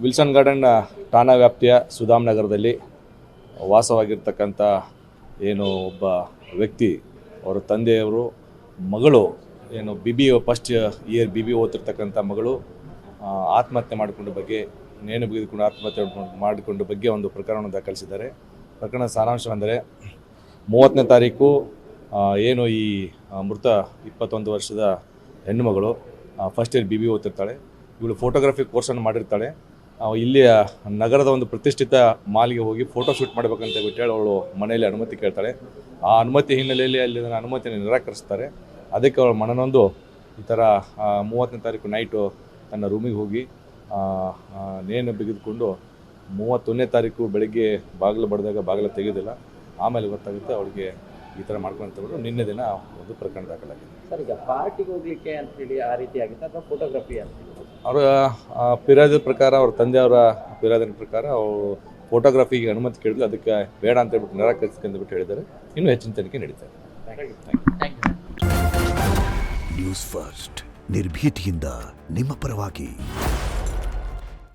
Wilson garden ಠಾಣಾ ವ್ಯಾಪ್ತಿಯ ಸುಧಾಮ್ ನಗರದಲ್ಲಿ ವಾಸವಾಗಿರ್ತಕ್ಕಂಥ ಏನು ಒಬ್ಬ ವ್ಯಕ್ತಿ, ಅವರ ತಂದೆಯವರು ಮಗಳು ಏನು ಫಸ್ಟ್ ಇಯರ್ BBA ಓದ್ತಿರ್ತಕ್ಕಂಥ ಮಗಳು ಆತ್ಮಹತ್ಯೆ ಮಾಡಿಕೊಂಡ ಬಗ್ಗೆ, ನೇಣು ಬಿಗಿದುಕೊಂಡು ಆತ್ಮಹತ್ಯೆ ಮಾಡಿಕೊಂಡ ಬಗ್ಗೆ ಒಂದು ಪ್ರಕರಣವನ್ನು ದಾಖಲಿಸಿದ್ದಾರೆ. ಪ್ರಕರಣದ ಸಾರಾಂಶವೆಂದರೆ 30ನೇ ತಾರೀಕು ಏನು ಈ ಮೃತ 21 ವರ್ಷದ ಹೆಣ್ಣುಮಗಳು ಫಸ್ಟ್ ಇಯರ್ BBA ಓದ್ತಿರ್ತಾಳೆ. ಇವಳು ಫೋಟೋಗ್ರಫಿ ಕೋರ್ಸನ್ನು ಮಾಡಿರ್ತಾಳೆ. ಇಲ್ಲಿಯ ನಗರದ ಒಂದು ಪ್ರತಿಷ್ಠಿತ ಮಾಲ್ಗೆ ಹೋಗಿ ಫೋಟೋ ಶೂಟ್ ಮಾಡಬೇಕಂತ ಹೇಳಿ ಅವಳು ಮನೆಯಲ್ಲಿ ಅನುಮತಿ ಕೇಳ್ತಾಳೆ. ಆ ಅನುಮತಿ ಹಿನ್ನೆಲೆಯಲ್ಲಿ ಅಲ್ಲಿ ಅನುಮತಿಯನ್ನು ನಿರಾಕರಿಸ್ತಾರೆ. ಅದಕ್ಕೆ ಅವಳು ಮನನೊಂದು ಈ ಥರ 30ನೇ ತಾರೀಕು ನೈಟು ತನ್ನ ರೂಮಿಗೆ ಹೋಗಿ ನೇಣು ಬಿಗಿದುಕೊಂಡು 31ನೇ ತಾರೀಕು ಬೆಳಗ್ಗೆ ಬಾಗಿಲು ಬಡಿದಾಗ ಬಾಗಿಲು ತೆಗೆಯೋದಿಲ್ಲ. ಆಮೇಲೆ ಗೊತ್ತಾಗುತ್ತೆ ಅವಳಿಗೆ ಈ ಥರ ಮಾಡ್ಕೊಂತ ನಿನ್ನೆ ದಿನ ಒಂದು ಪ್ರಕರಣ ದಾಖಲಾಗಿದೆ. ಸರ್, ಈಗ ಪಾರ್ಟಿಗೆ ಹೋಗ್ಲಿಕ್ಕೆ ಅಂತ ಹೇಳಿ ಆ ರೀತಿ ಆಗಿತ್ತು ಅಥವಾ ಫೋಟೋಗ್ರಫಿ ಅಂತ? ಅವರ ಪಿರಾದಿನ ಪ್ರಕಾರ, ಅವ್ರ ತಂದೆಯವರ ಪಿರಾದಿನ ಪ್ರಕಾರ ಅವರು ಫೋಟೋಗ್ರಫಿಗೆ ಅನುಮತಿ ಕೇಳಿದ್ರು. ಅದಕ್ಕೆ ಬೇಡ ಅಂತ ಹೇಳ್ಬಿಟ್ಟು ನಿರಾಕರಿಸ್ಕೊಂಡ್ಬಿಟ್ಟು ಹೇಳಿದ್ದಾರೆ. ಇನ್ನೂ ಹೆಚ್ಚಿನ ತನಿಖೆ ನಡೀತಾರೆ. ನ್ಯೂಸ್ ಫಸ್ಟ್ ನಿರ್ಭೀತಿಯಿಂದ ನಿಮ್ಮ ಪರವಾಗಿ.